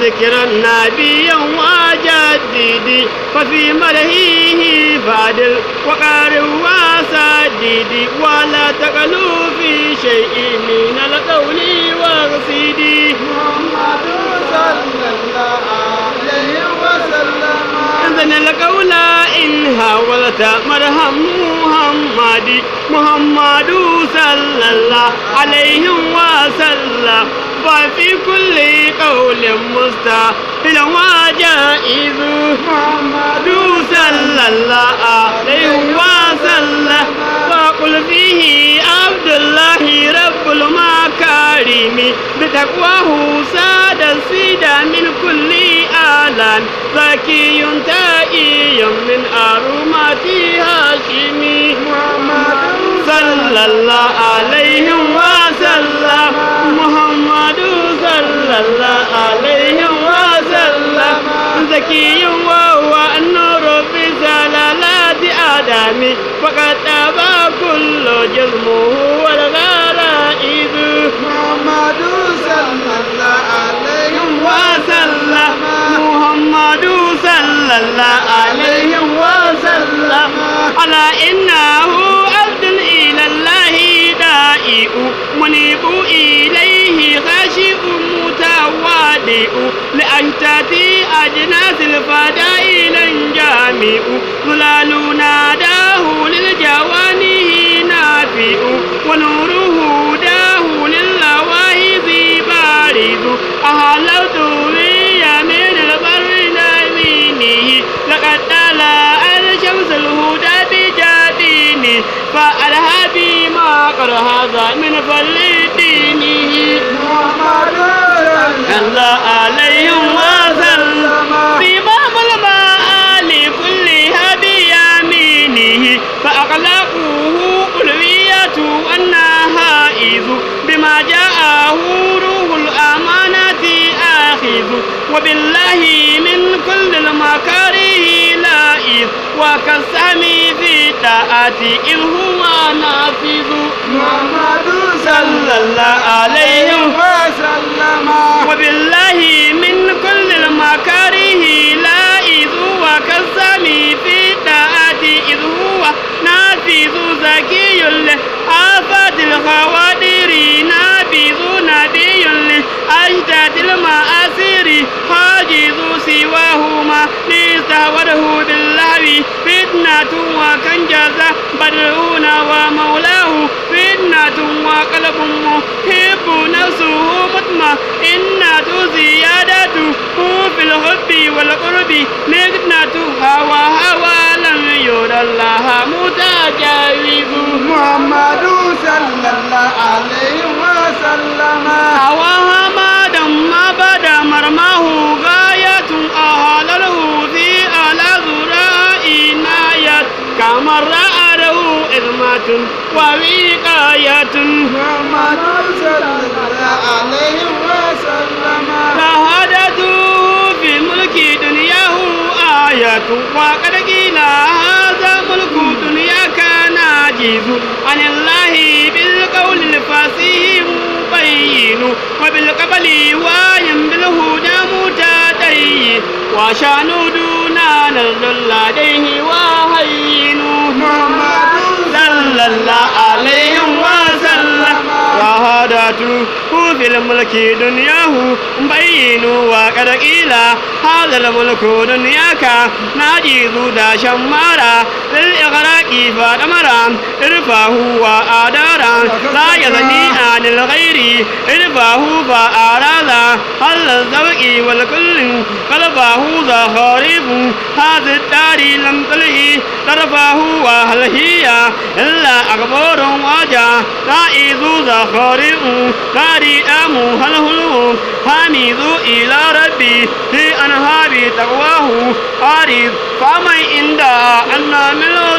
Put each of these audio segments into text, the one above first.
ذكر النبي وجددي ففي مدحه فادل وقار وسددي ولا تقلوا في شيء من القول واقصدي محمد صلى الله عليه وسلم إذن القول إن حاولت مرهم محمد صلى الله عليه وسلم وفي كل قول مستحيل وجائز محمد صلى الله عليه وسلم وقل فيه عبد الله رب المكارم بتقواه ساد السيد من كل آلان زكي تائي من أرومات هاشمي محمد صلى الله عليه وسلم محمد صلى الله عليه وسلم زكي وهو النور في زلالات آدم فقد تبى كل جسمه والغرائز محمد صلى الله عليه وسلم محمد صلى الله عليه وسلم على إنه عبد إلى الله دائع منيب إليه خاشع متواضع لأشتات أجناس الفضائل جامع ظلال ناداه للجوانه نافع ونوره داه للواهب بارز أهلت بيمين البر نمينه لقد طلع الشمس الهدى بجبينه فألهى بما قد هذا من فضل دينه محمد صلى الله عليه وسلم إمام الماء لكلها بيمينه فأخلاقه قلوية والنهائز بما جاءه روح الأمانة آخذ وبالله من كل المكاره لائذ وكالسهم في الطاعات إذ هو نافذ محمد صلى الله عليه وسلم وبالله من كل المكاره لائذ وكالسهم في الطاعات إذ هو نافذ زكي لآفات الخوادر نابذ نبي لأشتات المآسر حاجز سواهما ليستهوده بالله فتنة وكنجز بدرون ومولاه فتنة وقلب محب نفسه مطمئنة زيادته في الحب والقرب مكنة هوى لم يرى الله متجاوز محمد صلى الله عليه وسلم هواها ما دم بدا مرماه غاية أهله في على ذراء ناية كما رأى له إذمة ووقاية محمد صلى الله عليه وسلم شهادته في ملك دنياه آية وقد قيل هذا ملك دنيا كان عاجز عن الله بالقول الفصيح مبين وبالقبل وايم بالهدى متدين وشان دون نزل لديه وهين محمد صلى الله عليه وسلم شهادته في الملك دنياه بين وقد قيل هذا الملك دنياك ناجز دا شمارا للإغراق فدمرا ارفعه وآدارا لا يزني عن الغير ارفعه فآرادا هل الزوق والكل قلبه زخارف هذا الدار لم تله ترفعه وهل هي إلا أكبر وجه رائز زخارف داري أمو هل هلو حميد إلى ربي في أنهار تقواه عارف فمن عند أن منه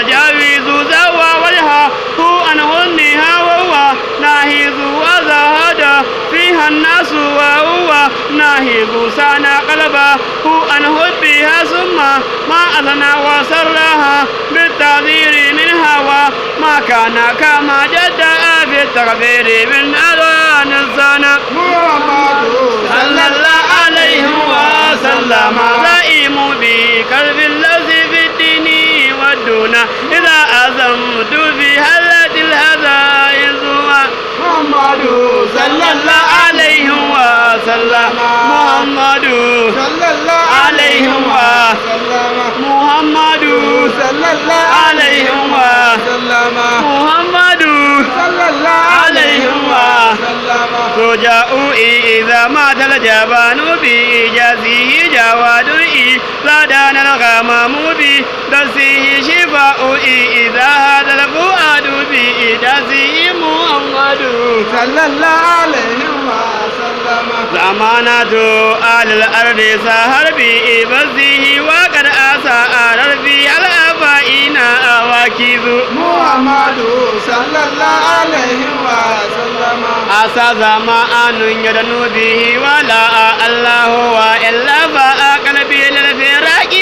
جاوز زوى وجهه هو أنه النها وهو ناهز وزهد فيها الناس وهو ناهز سانا قلبه هو أنه بها ثم ما أثنى وسرها بالتعذير من هوى ما كان كما جد في التغفير من أذان الزنا محمد صلى الله رجاء إذا مات الجبان بإجازه جواد إذا دان الغمام بدرسه شفاء إذا هذا الفؤاد بإجازه محمد صلى الله عليه وسلم زمانة آل الأرض سهر بإبزه وقد أسأل في الأبائين أواكذ محمد صلى الله عليه وسلم أسى زمان يدنو به ولا الله وإلا فأقلبي للفراق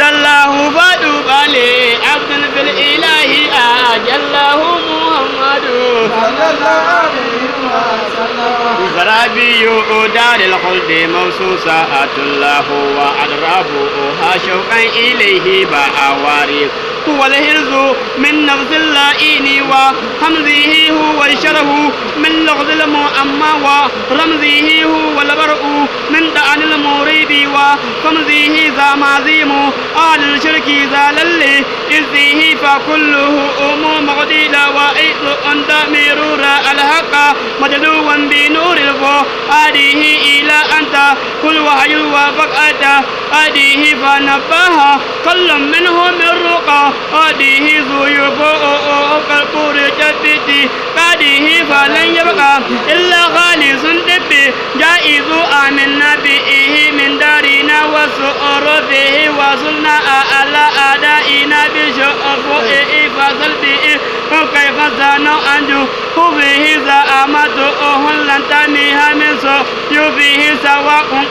مدله فدوب لي عبد في الإله أجله محمد صلى الله عليه وسلم زرابي دار الخلد موسوسة الله وأدرابها شوقا إليه بأواري هو الهرز من نفس اللائين وحمزه هو الشره من لغز المؤمى ورمزه هو البرء من دعن المريد وخمزه ذا معزيم آل الشرك ذا للي إذه فكله مغديد وإذ أنت مرور الحق مدلوا بنور هذه إلى أنت كل وحي وفقأت هذه فنبها كل منهم الرقى هذه ضيوف كالقور جبتي هذه فلن يبقى إلا خالص دبي جائز آمنا به من دارنا وسؤر فيه وصلنا على أدائنا بشؤفه فصل به كيف زانوا أنجو فيه زعامت لن تنيها من سيوفه سواء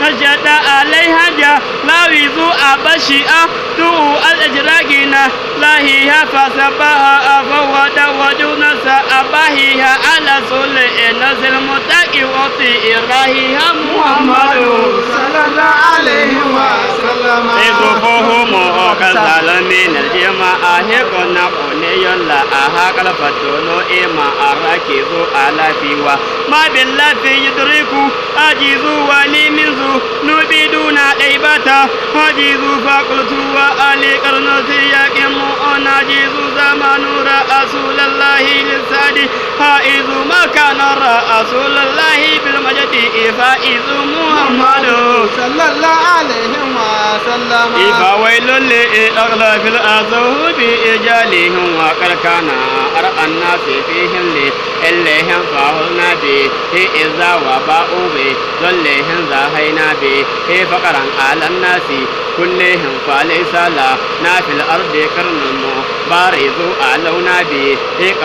كشد عليها جلاويز أبشئة تو الأجراقنا لاهيها فسبها فوض وجون سأبهيها على سلء نزل متاكي وطي راهيها محمد صلى الله عليه وسلم إذفهم كسال من الجماعة هكذا بني لا أهاك الفتون إما أركز على فيوا ما بالله في يدرك أجيز ولي منذ نبيدون عيبتا أجيز فقلت وآلي قرنتي يكم أجيز زمان رسول الله للسادي فائز ما كان رسول الله بالمجد فائز محمد صلى الله عليه وسلم فويل لأغلب الأذوب بإجالهم وقد كان أرأى الناس فيهم إليهم فهلنا به إذا وباءوا به ذلهم زاهينا به فقرا على الناس كلهم فليس لنا في الأرض قرن بارز أعلونا به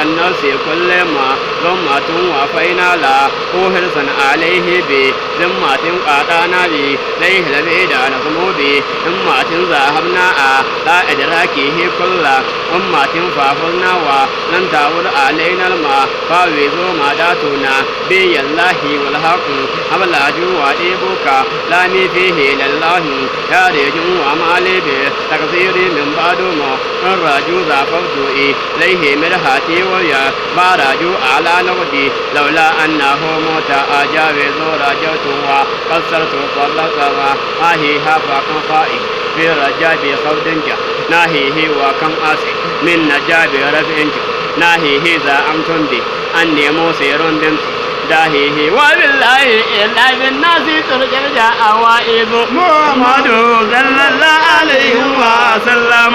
الناس كل ما ذمة وفينا له حرصا عليه به ذمة قاطعنا به ليه لبيد نظم به أمة ذهبنا لا إدراكه كل أمة فافلنا ولن تعود علينا الماء فاوزوا ما داتنا بي الله والحق أبلج وإبوك لامي فيه لله يارج ومالي به تقصير من بعد ما الرجو ذا فوتوئي ليه مرهاتي ويا بارجو على نغدي لولا أنه موت أجاوز رجوت وقصرت فضلت آهيها فكم خائف في رجاب خودنجا ناهيه وكم أسي من نجاب رفعنج ناهيه ذا أمتن بي أني موسير بمت داهيه وبالله إلا بالناس ترجع أوائب محمد صلى الله عليه وسلم